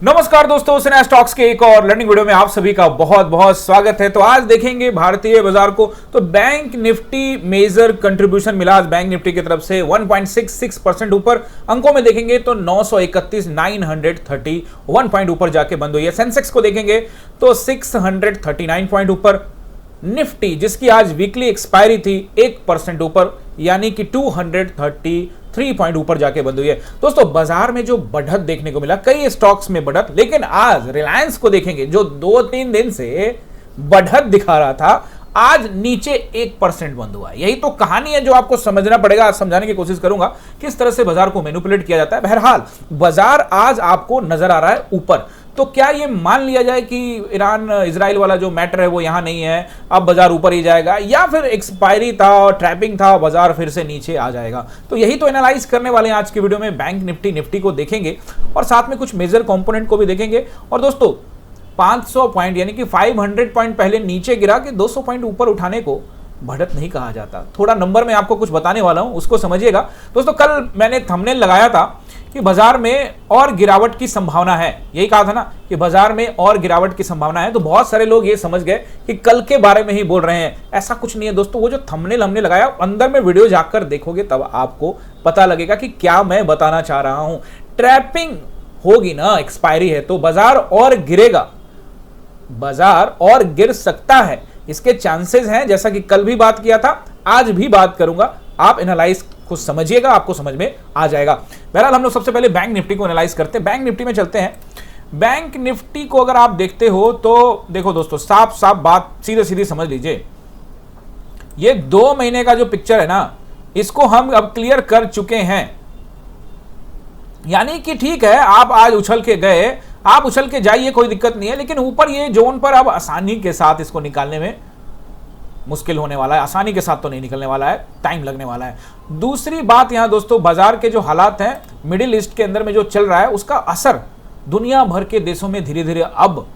नमस्कार दोस्तों, सिन्हा स्टॉक्स के एक और लर्निंग वीडियो में आप सभी का बहुत बहुत स्वागत है। तो आज देखेंगे भारतीय बाजार को। तो बैंक निफ्टी मेजर कंट्रीब्यूशन मिला आज बैंक निफ्टी की तरफ से 1.66% ऊपर। अंकों में देखेंगे तो 931 पॉइंट ऊपर जाके बंद हुई है। सेंसेक्स को देखेंगे तो 639 पॉइंट ऊपर। निफ्टी जिसकी आज वीकली एक्सपायरी थी 1% ऊपर, यानी कि 233 पॉइंट ऊपर जाके बंद हुई है। दोस्तों बाजार में जो बढ़त देखने को मिला, कई स्टॉक्स में बढ़त, लेकिन आज रिलायंस को देखेंगे जो 2-3 दिन से बढ़त दिखा रहा था, आज नीचे 1% बंद हुआ है। यही तो कहानी है जो आपको समझना पड़ेगा। समझाने की कोशिश करूंगा किस तरह से बाजार को मैनिपुलेट किया जाता है। बहरहाल बाजार आज आपको नजर आ रहा है ऊपर। तो क्या ये मान लिया जाए कि ईरान इजराइल वाला जो मैटर है वो यहां नहीं है, अब बाजार ऊपर ही जाएगा, या फिर एक्सपायरी था और ट्रैपिंग था, बाजार फिर से नीचे आ जाएगा? तो यही तो एनालाइज करने वाले हैं आज की वीडियो में। बैंक निफ्टी को देखेंगे और साथ में कुछ मेजर कंपोनेंट को भी देखेंगे। और दोस्तों 500 पॉइंट यानी कि 500 पॉइंट पहले नीचे गिरा के 200 पॉइंट ऊपर उठाने को बढ़त नहीं कहा जाता। थोड़ा नंबर में आपको कुछ बताने वाला हूं, उसको समझिएगा। दोस्तों कल मैंने थंबनेल लगाया था कि बाजार में और गिरावट की संभावना है। यही कहा था ना कि बाजार में और गिरावट की संभावना है। तो बहुत सारे लोग ये समझ गए कि कल के बारे में ही बोल रहे हैं। ऐसा कुछ नहीं है दोस्तों। वो जो थंबनेल हमने लगाया, अंदर में वीडियो जाकर देखोगे तब आपको पता लगेगा कि क्या मैं बताना चाह रहा हूं। ट्रैपिंग होगी ना, एक्सपायरी है तो बाजार और गिरेगा, बाजार और गिर सकता है, इसके चांसेस हैं। जैसा कि कल भी बात किया था, आज भी बात करूंगा। आप एनालाइज कुछ समझिएगा, आपको समझ में आ जाएगा। बहरहाल हम लोग सबसे पहले बैंक निफ्टी को एनालाइज करते हैं। बैंक निफ्टी में चलते हैं। बैंक निफ्टी को अगर आप देखते हो तो देखो दोस्तों, साफ साफ बात सीधे सीधी समझ लीजिए। ये 2 महीने का जो पिक्चर है ना, इसको हम अब क्लियर कर चुके हैं। यानी कि ठीक है, आप आज उछल के गए, आप उछल के जाइए, कोई दिक्कत नहीं है, लेकिन ऊपर ये जोन पर अब आसानी के साथ इसको निकालने में मुश्किल होने वाला है। आसानी के साथ तो नहीं निकलने वाला है, टाइम लगने वाला है। दूसरी बात यहां दोस्तों, बाजार के जो हालात हैं मिडिल ईस्ट के अंदर में जो चल रहा है, उसका असर दुनिया भर के देशों में धीरे धीरे अब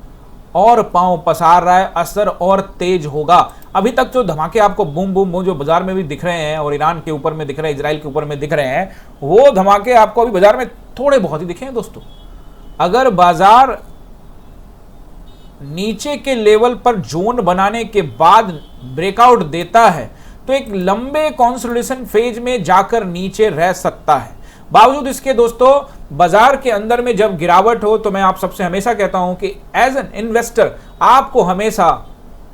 और पांव पसार रहा है, असर और तेज होगा। अभी तक जो धमाके आपको बूम बूम बूम जो बाजार में भी दिख रहे हैं और ईरान के ऊपर में दिख रहे हैं, इजराइल के ऊपर में दिख रहे हैं, वो धमाके आपको अभी बाजार में थोड़े बहुत ही दिखे हैं दोस्तों। अगर बाजार नीचे के लेवल पर जोन बनाने के बाद ब्रेकआउट देता है तो एक लंबे कंसोलिडेशन फेज में जाकर नीचे रह सकता है। बावजूद इसके दोस्तों, बाजार के अंदर में जब गिरावट हो तो मैं आप सबसे हमेशा कहता हूं कि एज एन इन्वेस्टर आपको हमेशा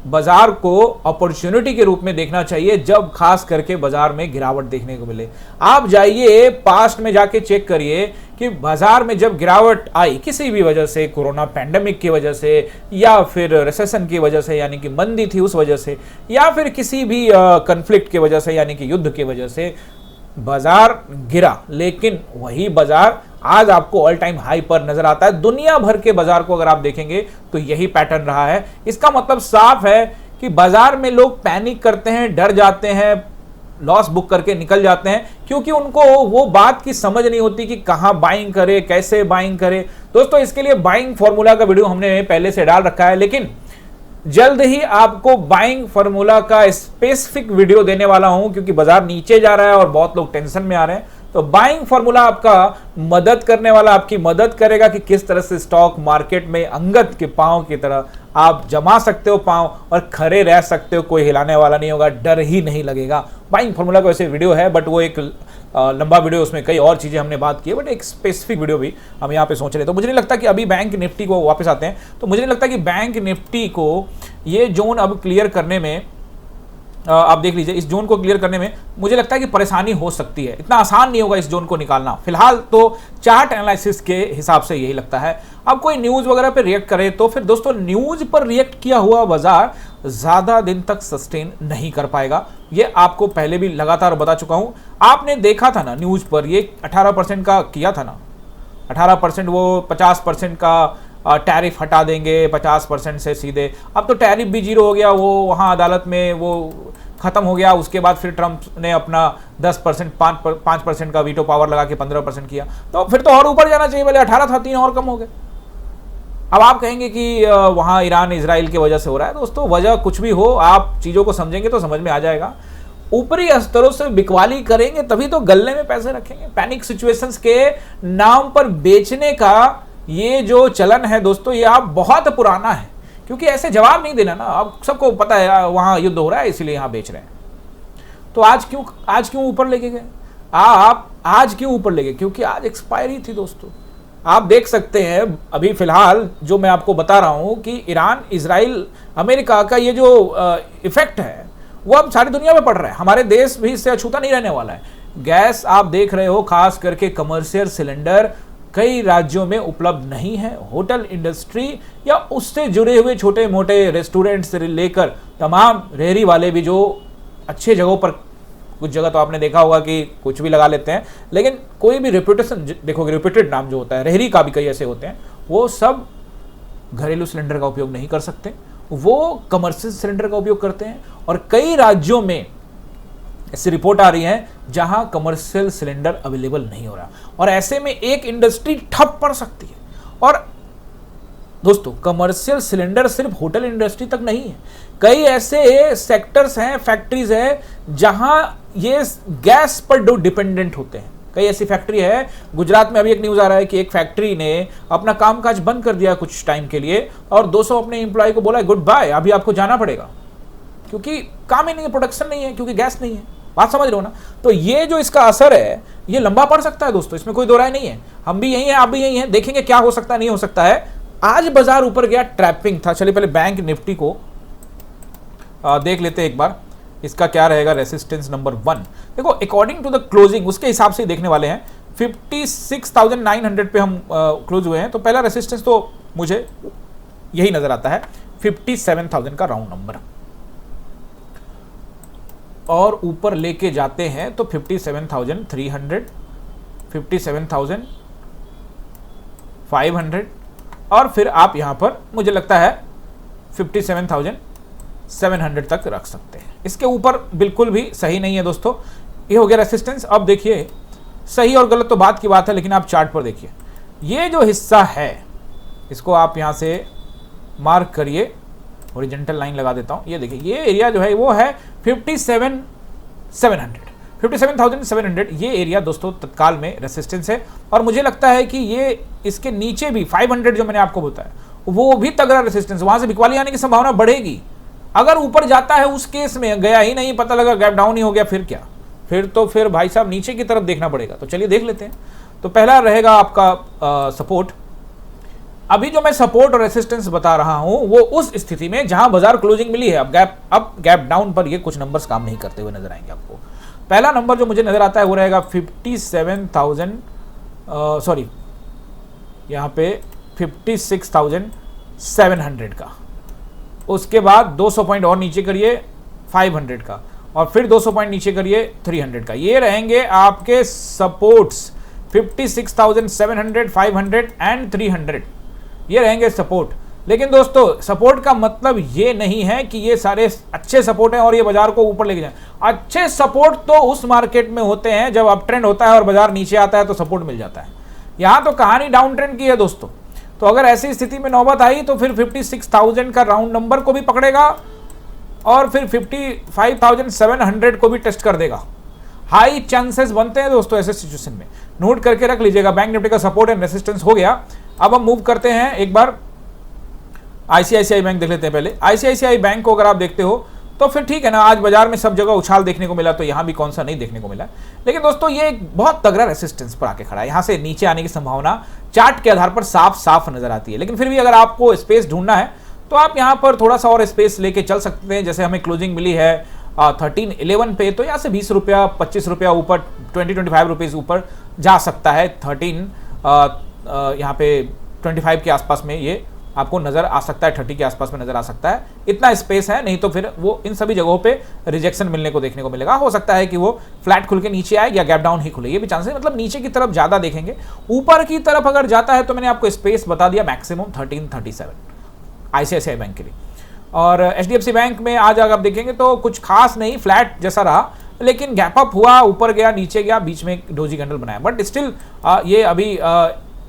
बाजार को अपॉर्चुनिटी के रूप में देखना चाहिए। जब खास करके बाजार में गिरावट देखने को मिले, आप जाइए पास्ट में जाके चेक करिए कि बाजार में जब गिरावट आई किसी भी वजह से, कोरोना पैंडेमिक की वजह से, या फिर रिसेशन की वजह से यानी कि मंदी थी उस वजह से, या फिर किसी भी कन्फ्लिक्ट की वजह से यानी कि युद्ध की वजह से बाजार गिरा, लेकिन वही बाजार आज आपको ऑल टाइम हाई पर नजर आता है। दुनिया भर के बाजार को अगर आप देखेंगे तो यही पैटर्न रहा है। इसका मतलब साफ है कि बाजार में लोग पैनिक करते हैं, डर जाते हैं, लॉस बुक करके निकल जाते हैं, क्योंकि उनको वो बात की समझ नहीं होती कि कहां बाइंग करे, कैसे बाइंग करे। दोस्तों इसके लिए बाइंग फॉर्मूला का वीडियो हमने पहले से डाल रखा है, लेकिन जल्द ही आपको बाइंग फॉर्मूला का स्पेसिफिक वीडियो देने वाला हूं, क्योंकि बाजार नीचे जा रहा है और बहुत लोग टेंशन में आ रहे हैं। तो बाइंग फॉर्मूला आपका मदद करने वाला, आपकी मदद करेगा कि किस तरह से स्टॉक मार्केट में अंगद के पांव की तरह आप जमा सकते हो पांव और खड़े रह सकते हो। कोई हिलाने वाला नहीं होगा, डर ही नहीं लगेगा। बाइंग फॉर्मूला का वैसे वीडियो है, बट वो एक लंबा वीडियो, उसमें कई और चीजें हमने बात की है, बट एक स्पेसिफिक वीडियो भी हम यहाँ पे सोच रहे। तो मुझे नहीं लगता कि अभी बैंक निफ्टी को वापस आते हैं, तो मुझे नहीं लगता कि बैंक निफ्टी को ये जोन अब क्लियर करने में, आप देख लीजिए, इस जोन को क्लियर करने में मुझे लगता है कि परेशानी हो सकती है। इतना आसान नहीं होगा इस जोन को निकालना। फिलहाल तो चार्ट एनालिसिस के हिसाब से यही लगता है। अब कोई न्यूज वगैरह पे रिएक्ट करे तो फिर दोस्तों न्यूज पर रिएक्ट किया हुआ बाजार ज्यादा दिन तक सस्टेन नहीं कर पाएगा। ये आपको पहले भी लगातार बता चुका हूं। आपने देखा था ना न्यूज पर, ये 18% का किया था ना, 18%, वो 50% का टैरिफ हटा देंगे 50% से सीधे। अब तो टैरिफ भी 0 हो गया, वो वहाँ अदालत में वो खत्म हो गया। उसके बाद फिर ट्रंप ने अपना 10%, 5% का वीटो पावर लगा के 15% किया। तो फिर तो और ऊपर जाना चाहिए, पहले 18 था, 3 और कम हो गए। अब आप कहेंगे कि वहाँ ईरान इजराइल की वजह से हो रहा है। दोस्तों वजह कुछ भी हो, आप चीज़ों को समझेंगे तो समझ में आ जाएगा। ऊपरी स्तरों से बिकवाली करेंगे तभी तो गल्ले में पैसे रखेंगे। पैनिक सिचुएशंस के नाम पर बेचने का ये जो चलन है दोस्तों ये अब बहुत पुराना है, क्योंकि ऐसे जवाब नहीं देना ना, अब सबको पता है वहां युद्ध हो रहा है इसलिए यहां बेच रहे हैं। तो आज क्यों ऊपर लेके गए आप? आज क्यों ऊपर ले गए? क्योंकि आज एक्सपायरी थी दोस्तों। आप देख सकते हैं अभी फिलहाल जो मैं आपको बता रहा हूं कि ईरान, इजराइल, अमेरिका का ये जो इफेक्ट है वो अब सारी दुनिया में पड़ रहा है। हमारे देश भी इससे अछूता नहीं रहने वाला है। गैस आप देख रहे हो, खास करके कमर्शियल सिलेंडर कई राज्यों में उपलब्ध नहीं है। होटल इंडस्ट्री या उससे जुड़े हुए छोटे मोटे रेस्टोरेंट से लेकर तमाम रेहड़ी वाले भी जो अच्छे जगहों पर, कुछ जगह तो आपने देखा होगा कि कुछ भी लगा लेते हैं, लेकिन कोई भी रेपुटेशन देखोगे, रेपुटेड नाम जो होता है, रेहड़ी का भी कई ऐसे होते हैं, वो सब घरेलू सिलेंडर का उपयोग नहीं कर सकते, वो कमर्शियल सिलेंडर का उपयोग करते हैं। और कई राज्यों में ऐसी रिपोर्ट आ रही है जहां कमर्शियल सिलेंडर अवेलेबल नहीं हो रहा, और ऐसे में एक इंडस्ट्री ठप पड़ सकती है। और दोस्तों कमर्शियल सिलेंडर सिर्फ होटल इंडस्ट्री तक नहीं है, कई ऐसे सेक्टर्स हैं, फैक्ट्रीज हैं जहां ये गैस पर डिपेंडेंट होते हैं। कई ऐसी फैक्ट्री है, गुजरात में अभी एक न्यूज आ रहा है कि एक फैक्ट्री ने अपना कामकाज बंद कर दिया कुछ टाइम के लिए और 200 अपने एम्प्लॉय को बोला गुड बाय, अभी आपको जाना पड़ेगा, क्योंकि काम ही नहीं है, प्रोडक्शन नहीं है, क्योंकि गैस नहीं है। बात समझ रहे हो ना? तो ये जो इसका असर है ये लंबा पड़ सकता है दोस्तों, इसमें कोई दो राय नहीं है। हम भी यही हैं, आप भी यही हैं, देखेंगे क्या हो सकता है, नहीं हो सकता है। आज बाजार ऊपर गया, ट्रैपिंग था। चलिए पहले बैंक निफ्टी को देख लेते हैं एक बार, इसका क्या रहेगा रेसिस्टेंस नंबर 1। देखो अकॉर्डिंग टू द क्लोजिंग उसके हिसाब से देखने वाले हैं। 56,900 पे हम क्लोज हुए हैं, तो पहला रेसिस्टेंस तो मुझे यही नजर आता है, 57,000 का राउंड नंबर, और ऊपर लेके जाते हैं तो 57,300, 57,500, और फिर आप यहां पर मुझे लगता है 57,700 तक रख सकते हैं। इसके ऊपर बिल्कुल भी सही नहीं है दोस्तों। ये हो गया रेसिस्टेंस। अब देखिए, सही और गलत तो बात की बात है, लेकिन आप चार्ट पर देखिए, ये जो हिस्सा है इसको आप यहां से मार्क करिए, हॉरिजॉन्टल लाइन लगा देता हूं। ये देखिए, ये एरिया जो है वो है 57,700, ये एरिया दोस्तों तत्काल में रेसिस्टेंस है। और मुझे लगता है कि ये इसके नीचे भी 500 जो मैंने आपको बताया वो भी तगड़ा रेसिस्टेंस, वहां से बिकवाली आने की संभावना बढ़ेगी। अगर ऊपर जाता है उस केस में गया ही नहीं, पता लगा गैप डाउन ही हो गया, फिर क्या? फिर भाई साहब नीचे की तरफ देखना पड़ेगा। तो चलिए देख लेते हैं। तो पहला रहेगा आपका सपोर्ट। अभी जो मैं सपोर्ट और रेसिस्टेंस बता रहा हूं वो उस स्थिति में जहां बाजार क्लोजिंग मिली है। अब गैप डाउन पर ये कुछ नंबर्स काम नहीं करते हुए नजर आएंगे आपको। पहला नंबर जो मुझे नजर आता है वो रहेगा 57,000, सॉरी यहां पे 56,700 का। उसके बाद 200 पॉइंट और नीचे करिए 500 का, और फिर 200 पॉइंट नीचे करिए 300 का। ये रहेंगे आपके सपोर्ट्स, 56,700, 500 एंड 300, ये रहेंगे सपोर्ट। लेकिन दोस्तों सपोर्ट का मतलब ये नहीं है कि ये सारे अच्छे सपोर्ट हैं और ये बाजार को ऊपर लेके जाए। अच्छे सपोर्ट तो उस मार्केट में होते हैं जब अप ट्रेंड होता है और बाजार नीचे आता है तो सपोर्ट मिल जाता है। यहां तो कहानी डाउन ट्रेंड की है दोस्तों। तो अगर ऐसी स्थिति में नौबत आई तो फिर 56,000 का राउंड नंबर को भी पकड़ेगा और फिर 55,700 को भी टेस्ट कर देगा। हाई चांसेस बनते हैं दोस्तों ऐसे सिचुएशन में, नोट करके रख लीजिएगा। बैंक निफ्टी का सपोर्ट एंड रेसिस्टेंस हो गया। अब हम मूव करते हैं, एक बार आईसीआईसीआई बैंक देख लेते हैं। पहले आईसीआईसीआई बैंक को अगर आप देखते हो तो फिर ठीक है ना, आज बाजार में सब जगह उछाल देखने को मिला, तो यहां भी कौन सा नहीं देखने को मिला। लेकिन दोस्तों ये एक बहुत तगड़ा रेसिस्टेंस पर आके खड़ा है, यहां से नीचे आने की संभावना चार्ट के आधार पर साफ साफ नजर आती है। लेकिन फिर भी अगर आपको स्पेस ढूंढना है तो आप यहां पर थोड़ा सा और स्पेस लेके चल सकते हैं। जैसे हमें क्लोजिंग मिली है 1311 पे, तो यहाँ से 20 रुपया 25 रुपया ऊपर, 20-25 रुपीज ऊपर जा सकता है। 13 यहाँ पे 25 के आसपास में ये आपको नजर आ सकता है, 30 के आसपास में नजर आ सकता है। इतना स्पेस है, नहीं तो फिर वो इन सभी जगहों पे रिजेक्शन मिलने को देखने को मिलेगा। हो सकता है कि वो फ्लैट खुल के नीचे आए या गैप डाउन ही खुले, ये भी चांसेस, मतलब नीचे की तरफ ज्यादा देखेंगे। ऊपर की तरफ अगर जाता है तो मैंने आपको स्पेस बता दिया मैक्सिमम 1337 आईसीआईसीआई बैंक के लिए। और एचडीएफसी बैंक में आज अगर आप देखेंगे तो कुछ खास नहीं, फ्लैट जैसा रहा, लेकिन गैप अप हुआ, ऊपर गया नीचे गया, बीच में डोजी कैंडल बनाया, बट स्टिल ये अभी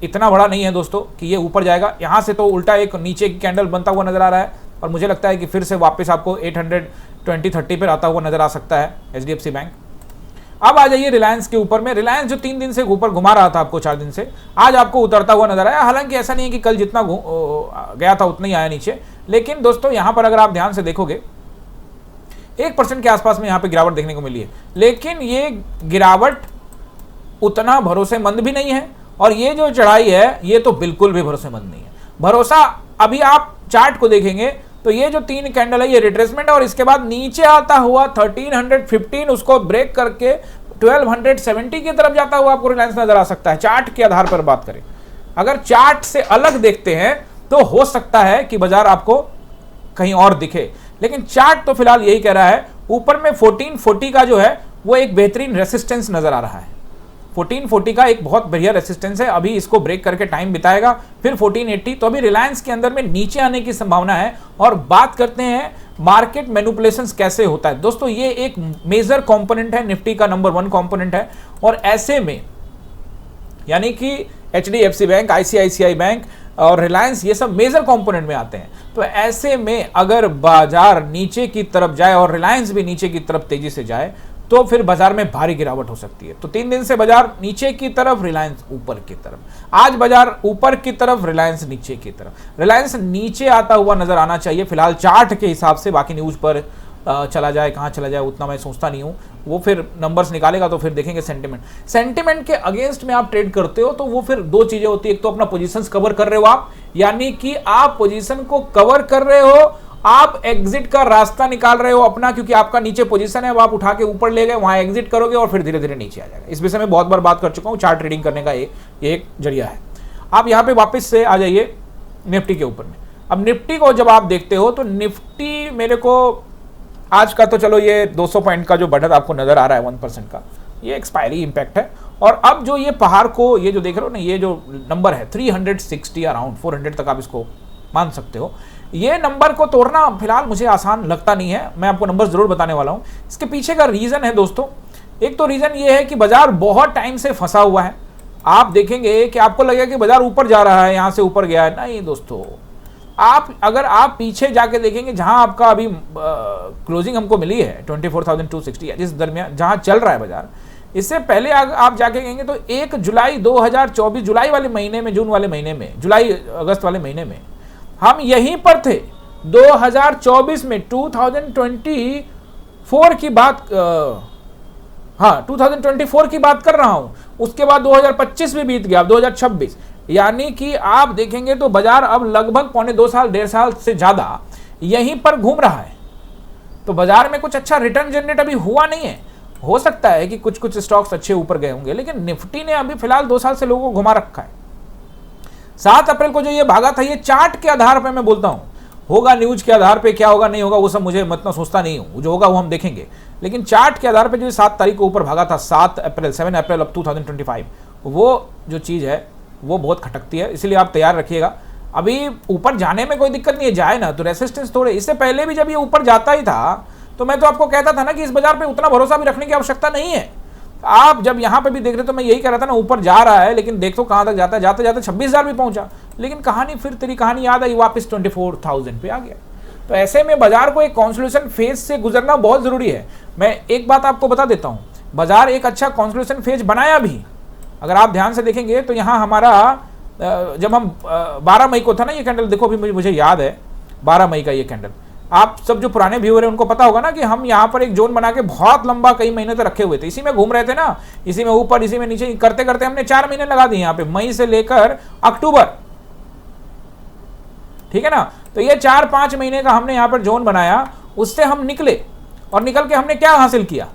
इतना बड़ा नहीं है दोस्तों कि ये ऊपर जाएगा। यहाँ से तो उल्टा एक नीचे की कैंडल बनता हुआ नजर आ रहा है, और मुझे लगता है कि फिर से वापस आपको 820-30 पर आता हुआ नजर आ सकता है एचडीएफसी बैंक। अब आ जाइए रिलायंस के ऊपर में। रिलायंस जो 3 दिन से ऊपर घुमा रहा था आपको, 4 दिन से, आज आपको उतरता हुआ नजर आया। हालांकि ऐसा नहीं है कि कल जितना गया था उतना ही आया नीचे, लेकिन दोस्तों यहां पर अगर आप ध्यान से देखोगे 1% के आसपास में यहां पे गिरावट देखने को मिली है। लेकिन ये गिरावट उतना भरोसेमंद भी नहीं है, और ये जो चढ़ाई है ये तो बिल्कुल भी भरोसेमंद नहीं है। भरोसा, अभी आप चार्ट को देखेंगे तो ये जो 3 कैंडल है ये रिट्रेसमेंट है, और इसके बाद नीचे आता हुआ 1315 उसको ब्रेक करके 1270 की तरफ जाता हुआ आपको रिलायंस नजर आ सकता है। चार्ट के आधार पर बात करें, अगर चार्ट से अलग देखते हैं तो हो सकता है कि बाजार आपको कहीं और दिखे, लेकिन चार्ट तो फिलहाल यही कह रहा है। ऊपर में 1440 का जो है वो एक बेहतरीन रेसिस्टेंस नजर आ रहा है। 1440 का एक बहुत बढ़िया रेसिस्टेंस है, अभी इसको ब्रेक करके टाइम बिताएगा, फिर 1480। तो अभी रिलायंस के अंदर में नीचे आने की संभावना है। और बात करते हैं मार्केट मैनिपुलेशंस कैसे होता है। दोस्तों ये एक मेजर कंपोनेंट है, निफ्टी का नंबर 1 कंपोनेंट है, और ऐसे में यानी कि HDFC बैंक, ICICI बैंक और रिलायंस ये सब मेजर कंपोनेंट में आते हैं। तो ऐसे में अगर बाजार नीचे की तरफ जाए और रिलायंस भी नीचे की तरफ तेजी से जाए तो फिर बाजार में भारी गिरावट हो सकती है। तो 3 दिन से बाजार नीचे की तरफ, रिलायंस ऊपर की तरफ। आज बाजार ऊपर की तरफ, रिलायंस नीचे की तरफ। रिलायंस नीचे आता हुआ नजर आना चाहिए फिलहाल चार्ट के हिसाब से। बाकी न्यूज पर चला जाए, कहां चला जाए उतना मैं सोचता नहीं हूं, वो फिर नंबर्स निकालेगा तो फिर देखेंगे। सेंटिमेंट के अगेंस्ट में आप ट्रेड करते हो तो वो फिर 2 चीजें होती है। एक तो अपना पोजीशंस कवर कर रहे हो आप, यानी कि आप पोजीशन को कवर कर रहे हो, आप एग्जिट का रास्ता निकाल रहे हो अपना, क्योंकि आपका नीचे पोजीशन है, अब आप उठा के ऊपर ले गए, वहां एग्जिट करोगे और फिर धीरे धीरे नीचे आ जाएगा। इस विषय में बहुत बार बात कर चुका हूं, चार्ट ट्रेडिंग करने का एक जरिया है। आप यहां पे वापस से आ जाइए निफ्टी के ऊपर में। अब निफ्टी को जब आप देखते हो तो निफ्टी मेरे को आज का तो चलो ये 200 पॉइंट का जो बढ़त आपको नजर आ रहा है 1% का, ये एक्सपायरी इंपैक्ट है। और अब जो ये पहाड़ को ये जो देख रहे हो ना, ये जो नंबर है 360 अराउंड 400 तक आप इसको मान सकते हो। ये नंबर को तोड़ना फिलहाल मुझे आसान लगता नहीं है, मैं आपको नंबर जरूर बताने वाला हूं। इसके पीछे का रीजन है दोस्तों, एक तो रीजन ये है कि बाजार बहुत टाइम से फंसा हुआ है। आप देखेंगे कि आपको लगेगा कि बाजार ऊपर जा रहा है, यहां से ऊपर गया है, नहीं दोस्तों। अगर आप पीछे जाके देखेंगे जहां आपका अभी क्लोजिंग हमको मिली है 24,260, जिस दरमियान जहां चल रहा है बाजार, इससे पहले आप जाके कहेंगे तो 1 जुलाई 2024 जुलाई वाले महीने में, जून वाले महीने में, जुलाई अगस्त वाले महीने में हम यहीं पर थे। 2024 में 2024 की बात 2024 की बात कर रहा हूं। उसके बाद 2025 भी बीत गया, अब 2026, यानी कि आप देखेंगे तो बाजार अब लगभग 1.25 साल 1.5 साल से ज्यादा यहीं पर घूम रहा है। तो बाजार में कुछ अच्छा रिटर्न जनरेट अभी हुआ नहीं है। हो सकता है कि कुछ स्टॉक्स अच्छे ऊपर गए होंगे, लेकिन निफ्टी ने अभी फिलहाल 2 साल से लोगों को घुमा रखा है। 7 अप्रैल को जो ये भागा था, ये चार्ट के आधार पर मैं बोलता हूं, होगा न्यूज के आधार पे क्या होगा नहीं होगा वो सब मुझे मतलब सोचता नहीं हूं, जो होगा वो हम देखेंगे। लेकिन चार्ट के आधार पे जो 7 तारीख को ऊपर भागा था, 7 अप्रैल ऑफ 2025, वो जो चीज है वो बहुत खटकती है, इसलिए आप तैयार रखिएगा। अभी ऊपर जाने में कोई दिक्कत नहीं है, जाए ना तो रेसिस्टेंस तोड़े। इससे पहले भी जब ये ऊपर जाता ही था तो मैं तो आपको कहता था ना कि इस बाजार पे उतना भरोसा भी रखने की आवश्यकता नहीं है। आप जब यहां पे भी देख रहे तो मैं यही कह रहा था ना, ऊपर जा रहा है, लेकिन देखो कहां तक जाता है। जाते जाते 26,000 भी पहुंचा, लेकिन कहानी फिर तेरी कहानी याद आई, वापस 24,000 पे आ गया। तो ऐसे में बाजार को एक कंसोलिडेशन फेज से गुजरना बहुत जरूरी है। मैं एक बात आपको बता देता हूं, बाजार एक अच्छा कंसोलिडेशन फेज बनाया भी। अगर आप ध्यान से देखेंगे तो यहां हमारा जब हम 12 मई को था ना ये कैंडल, देखो अभी मुझे याद है 12 मई का ये कैंडल। आप सब जो पुराने व्यूअर हैं उनको पता होगा ना कि हम यहाँ पर एक जोन बना के बहुत लंबा कई महीने तक रखे हुए थे, इसी में घूम रहे थे ना, इसी में ऊपर इसी में नीचे करते करते हमने 4 महीने लगा दिए यहाँ पे, मई से लेकर अक्टूबर, ठीक है ना। तो ये 4-5 महीने का हमने यहाँ पर जोन बनाया, उससे हम निकले और निकल के हमने क्या हासिल किया,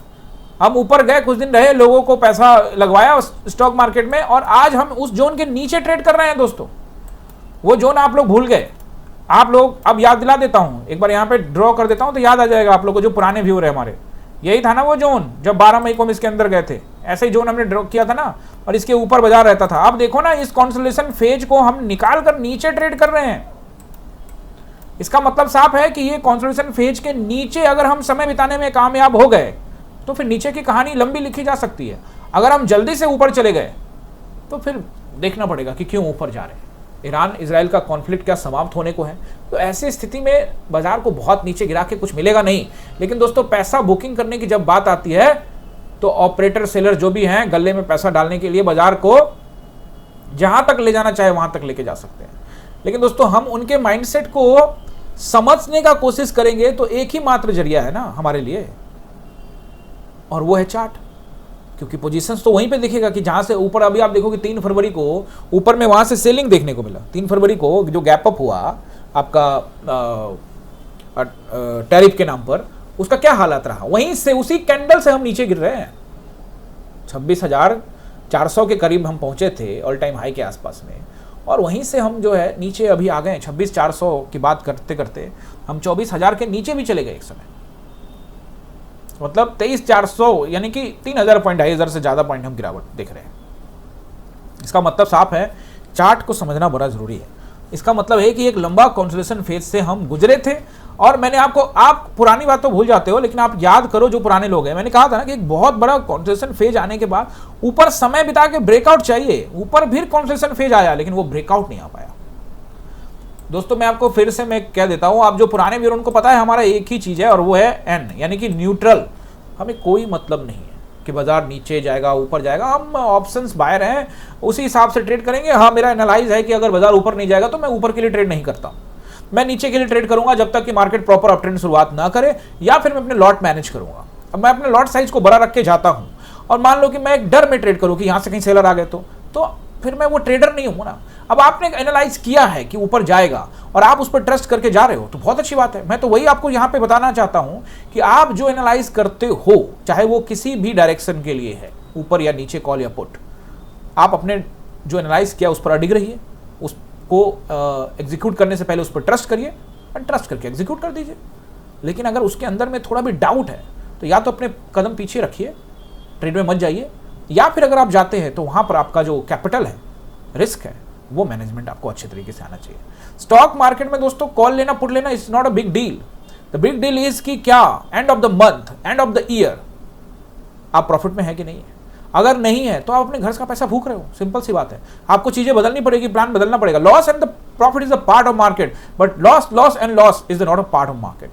हम ऊपर गए, कुछ दिन रहे, लोगों को पैसा लगवाया स्टॉक मार्केट में, और आज हम उस जोन के नीचे ट्रेड कर रहे हैं दोस्तों। वो जोन आप लोग भूल गए, आप लोग अब याद दिला देता हूं, एक बार यहां पे ड्रॉ कर देता हूं तो याद आ जाएगा आप लोग को, जो पुराने व्यूअर है हमारे। यही था ना वो जोन, जब 12 मई को हम इसके अंदर गए थे, ऐसे ही जोन हमने ड्रॉ किया था ना, और इसके ऊपर बाजार रहता था। अब देखो ना, इस कंसोलिडेशन फेज को हम निकाल कर नीचे ट्रेड कर रहे हैं। इसका मतलब साफ है कि ये कंसोलिडेशन फेज के नीचे अगर हम समय बिताने में कामयाब हो गए तो फिर नीचे की कहानी लंबी लिखी जा सकती है। अगर हम जल्दी से ऊपर चले गए तो फिर देखना पड़ेगा कि क्यों ऊपर जा रहे हैं। ईरान इजराइल का कॉन्फ्लिक्ट क्या समाप्त होने को है, तो ऐसी स्थिति में बाजार को बहुत नीचे गिरा के कुछ मिलेगा नहीं। लेकिन दोस्तों पैसा बुकिंग करने की जब बात आती है तो ऑपरेटर सेलर जो भी हैं गले में पैसा डालने के लिए बाजार को जहां तक ले जाना चाहे वहां तक लेके जा सकते हैं। लेकिन दोस्तों हम उनके माइंडसेट को समझने का कोशिश करेंगे तो एक ही मात्र जरिया है ना हमारे लिए, और वो है चार्ट। क्योंकि पोजीशंस तो वहीं पे दिखेगा कि जहां से ऊपर, अभी आप देखोगे 3 फरवरी को ऊपर में वहां से सेलिंग देखने को मिला। 3 फरवरी को जो गैप अप हुआ आपका टैरिफ के नाम पर, उसका क्या हालत रहा, वहीं से उसी कैंडल से हम नीचे गिर रहे हैं। 26,400 के करीब हम पहुंचे थे ऑल टाइम हाई के आसपास में, और वहीं से हम जो है नीचे अभी आ गए। 26,400 की बात करते करते हम 24,000 के नीचे भी चले गए एक समय। मतलब 23,400 यानी कि 3,000 पॉइंट, 2,500 से ज़्यादा पॉइंट हम गिरावट देख रहे हैं। इसका मतलब साफ है, चार्ट को समझना बड़ा ज़रूरी है। इसका मतलब है कि एक लंबा कंसोलिडेशन फेज से हम गुजरे थे, और मैंने आपको, आप पुरानी बात तो भूल जाते हो लेकिन आप याद करो जो पुराने लोग हैं, मैंने कहा था ना कि एक बहुत बड़ा कंसोलिडेशन फेज आने के बाद ऊपर समय बिता के ब्रेकआउट चाहिए। ऊपर भी कंसोलिडेशन फेज आया लेकिन वो ब्रेकआउट नहीं आ पाया। दोस्तों मैं आपको फिर से मैं कह देता हूं, आप जो पुराने व्यूअर उनको पता है हमारा एक ही चीज है, और वो है एन, यानी कि न्यूट्रल। हमें कोई मतलब नहीं है कि बाजार नीचे जाएगा ऊपर जाएगा, हम ऑप्शंस बायर हैं, उसी हिसाब से ट्रेड करेंगे। हाँ, मेरा एनालाइज है कि अगर बाजार ऊपर नहीं जाएगा तो मैं ऊपर के लिए ट्रेड नहीं करता, मैं नीचे के लिए ट्रेड करूंगा जब तक कि मार्केट प्रॉपर अपट्रेंड शुरुआत ना करे, या फिर मैं अपने लॉट मैनेज करूंगा। अब मैं अपने लॉट साइज को बड़ा रख के जाता हूं, और मान लो कि मैं एक डर में ट्रेड करूं कि यहां से कहीं सेलर आ गए तो फिर मैं वो ट्रेडर नहीं हूं ना। अब आपने एनालाइज किया है कि ऊपर जाएगा और आप उस पर ट्रस्ट करके जा रहे हो तो बहुत अच्छी बात है। मैं तो वही आपको यहां पे बताना चाहता हूं कि आप जो एनालाइज करते हो, चाहे वो किसी भी डायरेक्शन के लिए है, ऊपर या नीचे, कॉल या पुट, आप अपने जो एनालाइज किया उस पर अडिग रहिए, उसको एग्जीक्यूट करने से पहले उस पर ट्रस्ट करिए, और ट्रस्ट करके एग्जीक्यूट कर दीजिए। लेकिन अगर उसके अंदर में थोड़ा भी डाउट है तो या तो अपने कदम पीछे रखिए, ट्रेड में मत जाइए, या फिर अगर आप जाते हैं तो वहां पर आपका जो कैपिटल है, रिस्क है, वो मैनेजमेंट आपको अच्छे तरीके से आना चाहिए। स्टॉक मार्केट में दोस्तों कॉल लेना, पुट लेना is not a big deal. The big deal is कि क्या end of the month, end of the year आप प्रॉफिट में है कि नहीं है। अगर नहीं है तो आप अपने घर का पैसा भूख रहे हो, सिंपल सी बात है। आपको चीजें बदलनी पड़ेगी, प्लान बदलना पड़ेगा। Loss and the profit is a part of market, but loss and loss is not a part of market.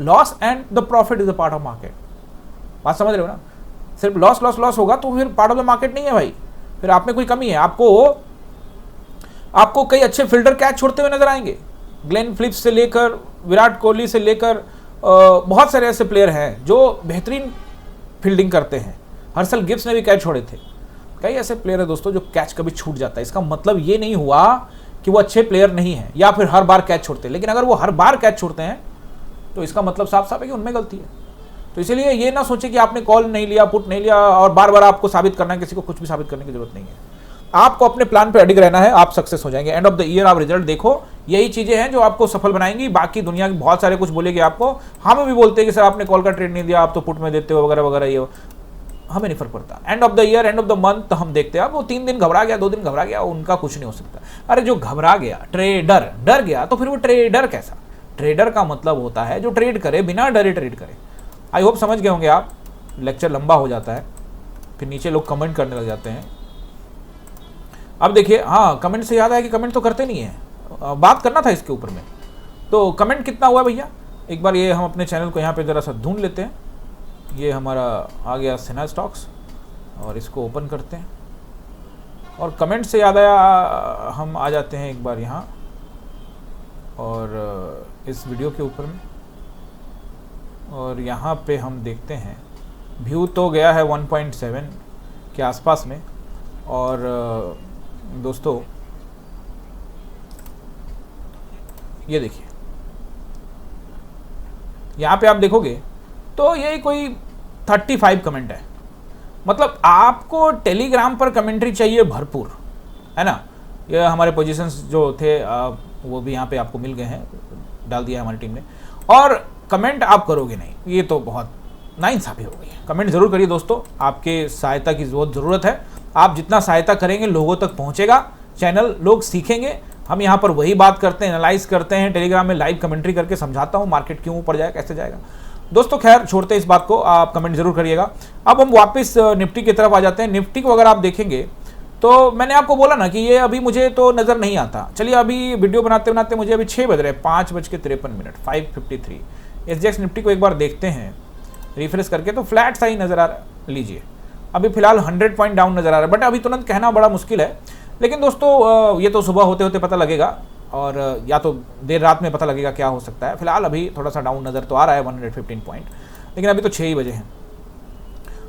Loss and the profit is a part of market. बात समझ रहे हो ना? सिर्फ लॉस होगा तो फिर पार्ट ऑफ द मार्केट नहीं है भाई, फिर आप में कोई कमी है। आपको कई अच्छे फील्डर कैच छोड़ते हुए नजर आएंगे। ग्लेन फिलिप्स से लेकर विराट कोहली से लेकर बहुत सारे ऐसे प्लेयर हैं जो बेहतरीन फील्डिंग करते हैं। हर्षल गिब्स ने भी कैच छोड़े थे। कई ऐसे प्लेयर हैं दोस्तों जो कैच कभी छूट जाता है। इसका मतलब ये नहीं हुआ कि वो अच्छे प्लेयर नहीं है या फिर हर बार कैच छोड़ते हैं, लेकिन अगर वो हर बार कैच छोड़ते हैं तो इसका मतलब साफ साफ है कि उनमें गलती है। तो इसीलिए ये ना सोचे कि आपने कॉल नहीं लिया, पुट नहीं लिया और बार बार आपको साबित करना है, किसी को कुछ भी साबित करने की जरूरत नहीं है। आपको अपने प्लान पे अडिग रहना है, आप सक्सेस हो जाएंगे। एंड ऑफ द ईयर आप रिजल्ट देखो, यही चीजें हैं जो आपको सफल बनाएंगी। बाकी दुनिया की बहुत सारे कुछ बोलेगी आपको, हम भी बोलते हैं कि सर आपने कॉल का ट्रेड नहीं दिया, आप तो पुट में देते हो वगैरह वगैरह, ये हमें नहीं फर्क पड़ता। End of the year, end of the month हम देखते हैं। अब वो 3 दिन घबरा गया, 2 दिन घबरा गया, उनका कुछ नहीं हो सकता। अरे जो घबरा गया, ट्रेडर डर गया, तो फिर वो ट्रेडर कैसा? ट्रेडर का मतलब होता है जो ट्रेड करे, बिना डरे ट्रेड करे। आई होप समझ गए होंगे आप। लेक्चर लंबा हो जाता है, फिर नीचे लोग कमेंट करने लग जाते हैं। अब देखिए, हाँ कमेंट से याद आया कि कमेंट तो करते नहीं है, बात करना था इसके ऊपर में। तो कमेंट कितना हुआ भैया, एक बार ये हम अपने चैनल को यहाँ पे ज़रा सा ढूंढ लेते हैं। ये हमारा आ गया सेना स्टॉक्स, और इसको ओपन करते हैं। और कमेंट से याद आया, हम आ जाते हैं एक बार यहाँ और इस वीडियो के ऊपर में, और यहाँ पे हम देखते हैं व्यू तो गया है 1.7 के आसपास में। और दोस्तों ये देखिए, यहाँ पे आप देखोगे तो ये कोई 35 कमेंट है। मतलब आपको टेलीग्राम पर कमेंट्री चाहिए भरपूर, है ना। ये हमारे पोजीशंस जो थे वो भी यहाँ पे आपको मिल गए हैं, डाल दिया हमारी टीम ने। और कमेंट आप करोगे नहीं, ये तो बहुत नाइंसाफी हो गई है। कमेंट जरूर करिए दोस्तों, आपके सहायता की बहुत ज़रूरत है। आप जितना सहायता करेंगे लोगों तक पहुँचेगा चैनल, लोग सीखेंगे। हम यहाँ पर वही बात करते हैं, एनालाइज करते हैं, टेलीग्राम में लाइव कमेंट्री करके समझाता हूँ मार्केट क्यों ऊपर जाएगा, कैसे जाएगा। दोस्तों खैर छोड़ते हैं इस बात को, आप कमेंट जरूर करिएगा। अब हम वापस निफ्टी की तरफ आ जाते हैं। निफ्टी को अगर आप देखेंगे तो मैंने आपको बोला ना कि ये अभी मुझे तो नज़र नहीं आता। चलिए अभी वीडियो बनाते बनाते मुझे अभी 6 बज रहे हैं, 5:53, 5:53। SGX निफ्टी को एक बार देखते हैं रिफ्रेश करके, तो फ्लैट सा ही नज़र आ रहा है। लीजिए अभी फिलहाल 100 पॉइंट डाउन नजर आ रहा है, बट अभी तुरंत कहना बड़ा मुश्किल है। लेकिन दोस्तों ये तो सुबह होते होते पता लगेगा, और या तो देर रात में पता लगेगा क्या हो सकता है। फिलहाल अभी थोड़ा सा डाउन नज़र तो आ रहा है 115 पॉइंट, लेकिन अभी तो 6 ही बजे हैं।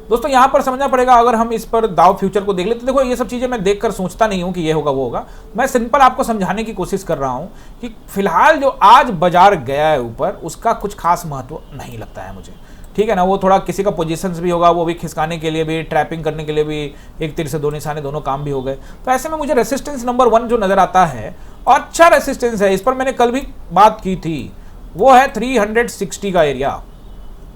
दोस्तों यहाँ पर समझना पड़ेगा, अगर हम इस पर दाव फ्यूचर को देख लेते, देखो ये सब चीज़ें मैं देखकर सोचता नहीं हूँ कि ये होगा वो होगा, मैं सिंपल आपको समझाने की कोशिश कर रहा हूँ कि फिलहाल जो आज बाजार गया है ऊपर, उसका कुछ खास महत्व नहीं लगता है मुझे, ठीक है ना। वो थोड़ा किसी का पोजीशंस भी होगा, वो भी खिसकाने के लिए भी, ट्रैपिंग करने के लिए भी, एक तीर से दो निशाने दोनों काम भी हो गए। तो ऐसे में मुझे रेसिस्टेंस नंबर 1 जो नज़र आता है, और अच्छा रेसिस्टेंस है, इस पर मैंने कल भी बात की थी, वो है 360 का एरिया।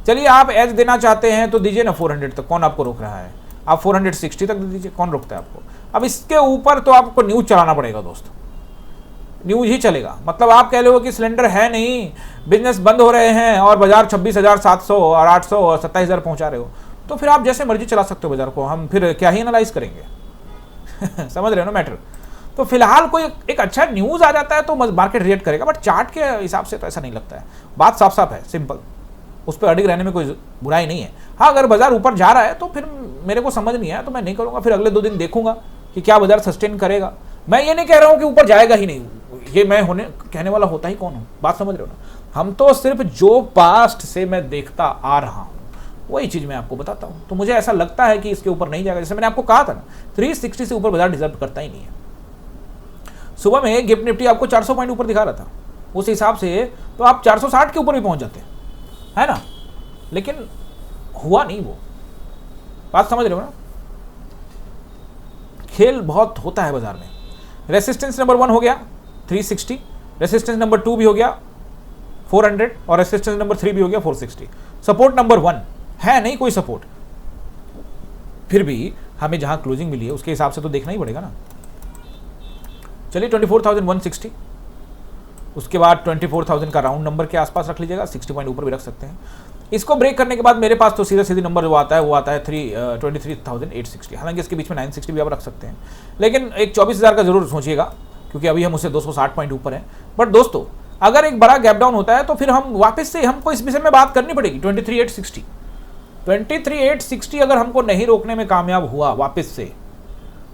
चलिए आप एज देना चाहते हैं तो दीजिए ना 400 तक, कौन आपको रोक रहा है, आप 460 तक दे दीजिए, कौन रोकता है आपको। अब इसके ऊपर तो आपको न्यूज चलाना पड़ेगा दोस्तों, न्यूज ही चलेगा। मतलब आप कह लो कि सिलेंडर है नहीं, बिजनेस बंद हो रहे हैं और बाजार 26,700 और 800 और 27,000 पहुंचा रहे हो, तो फिर आप जैसे मर्जी चला सकते हो बाजार को, हम फिर क्या ही एनालाइज करेंगे समझ रहे हो ना मैटर। तो फिलहाल कोई एक अच्छा न्यूज आ जाता है तो मार्केट रिएक्ट करेगा, बट चार्ट के हिसाब से तो ऐसा नहीं लगता है। बात साफ साफ है, सिंपल, उस पर अडिग रहने में कोई बुराई नहीं है। हाँ, अगर बाजार ऊपर जा रहा है तो फिर मेरे को समझ नहीं आया तो मैं नहीं करूँगा, फिर अगले 2 दिन देखूंगा कि क्या बाजार सस्टेन करेगा। मैं ये नहीं कह रहा हूँ कि ऊपर जाएगा ही नहीं, ये मैं कहने वाला होता ही कौन हूँ, बात समझ रहे हो ना। हम तो सिर्फ जो पास्ट से मैं देखता आ रहा हूँ वही चीज़ मैं आपको बताता हूँ। तो मुझे ऐसा लगता है कि इसके ऊपर नहीं जाएगा, जैसे मैंने आपको कहा था ना, 360 से ऊपर बाजार डिजर्व करता ही नहीं है। सुबह में गिफ्ट निफ्टी आपको 400 पॉइंट ऊपर दिखा रहा था, उस हिसाब से तो आप 460 के ऊपर भी पहुंच जाते है ना, लेकिन हुआ नहीं वो, बात समझ रहे हो ना। खेल बहुत होता है बाजार में। रेसिस्टेंस नंबर 1 हो गया 360, रेसिस्टेंस नंबर 2 भी हो गया 400, और रेसिस्टेंस नंबर 3 भी हो गया 460। सपोर्ट नंबर 1 है नहीं कोई सपोर्ट, फिर भी हमें जहां क्लोजिंग मिली है उसके हिसाब से तो देखना ही पड़ेगा ना। चलिए 24,160, उसके बाद 24,000 का राउंड नंबर के आसपास रख लीजिएगा, 60 पॉइंट ऊपर भी रख सकते हैं। इसको ब्रेक करने के बाद मेरे पास तो सीधा सीधी नंबर जो आता है वो आता है 23,860। हालांकि इसके बीच में 960 भी आप रख सकते हैं, लेकिन एक 24,000 का जरूर सोचिएगा, क्योंकि अभी हम उससे 260 पॉइंट ऊपर हैं। बट दोस्तों अगर एक बड़ा गैप डाउन होता है तो फिर हम वापस से, हमको इस विषय में बात करनी पड़ेगी। 23,860 अगर हमको नहीं रोकने में कामयाब हुआ वापस से,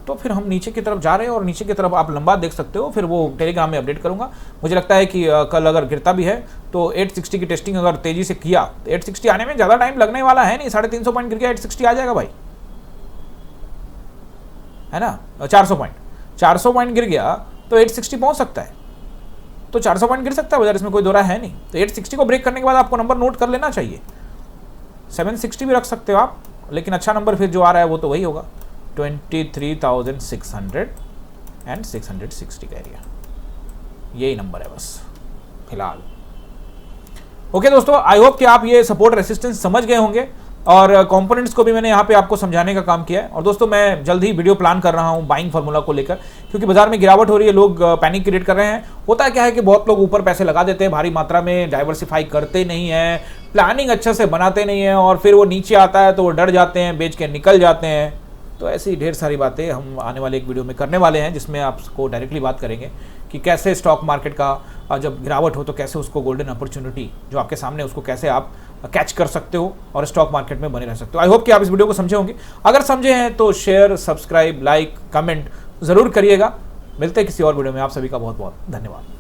तो फिर हम नीचे की तरफ जा रहे हैं, और नीचे की तरफ आप लंबा देख सकते हो, फिर वो टेलीग्राम में अपडेट करूंगा। मुझे लगता है कि कल अगर गिरता भी है तो 860 की टेस्टिंग अगर तेजी से किया, 860 आने में ज़्यादा टाइम लगने वाला है नहीं, 350 पॉइंट गिर गया 860 आ जाएगा भाई, है ना। 400 पॉइंट गिर गया तो 860 पहुंच सकता है, तो 400 पॉइंट गिर सकता है बाजार, इसमें कोई दो राय है नहीं। तो 860 को ब्रेक करने के बाद आपको नंबर नोट कर लेना चाहिए, 760 भी रख सकते हो आप, लेकिन अच्छा नंबर फिर जो आ रहा है वो तो वही होगा 23,600 एंड 660 का एरिया, यही नंबर है बस फिलहाल। ओके दोस्तों, आई होप कि आप ये सपोर्ट रेसिस्टेंस समझ गए होंगे, और कंपोनेंट्स को भी मैंने यहाँ पे आपको समझाने का काम किया है। और दोस्तों मैं जल्द ही वीडियो प्लान कर रहा हूँ बाइंग फार्मूला को लेकर, क्योंकि बाजार में गिरावट हो रही है, लोग पैनिक क्रिएट कर रहे हैं। होता क्या है कि बहुत लोग ऊपर पैसे लगा देते हैं भारी मात्रा में, डाइवर्सिफाई करते नहीं है, प्लानिंग अच्छे से बनाते नहीं है, और फिर वो नीचे आता है तो वो डर जाते हैं, बेच के निकल जाते हैं। तो ऐसी ढेर सारी बातें हम आने वाले एक वीडियो में करने वाले हैं, जिसमें आपको डायरेक्टली बात करेंगे कि कैसे स्टॉक मार्केट का जब गिरावट हो तो कैसे उसको गोल्डन अपॉर्चुनिटी जो आपके सामने, उसको कैसे आप कैच कर सकते हो और स्टॉक मार्केट में बने रह सकते हो। आई होप कि आप इस वीडियो को समझे होंगे। अगर समझे हैं तो शेयर, सब्सक्राइब, लाइक, कमेंट ज़रूर करिएगा। मिलते हैं किसी और वीडियो में, आप सभी का बहुत बहुत धन्यवाद।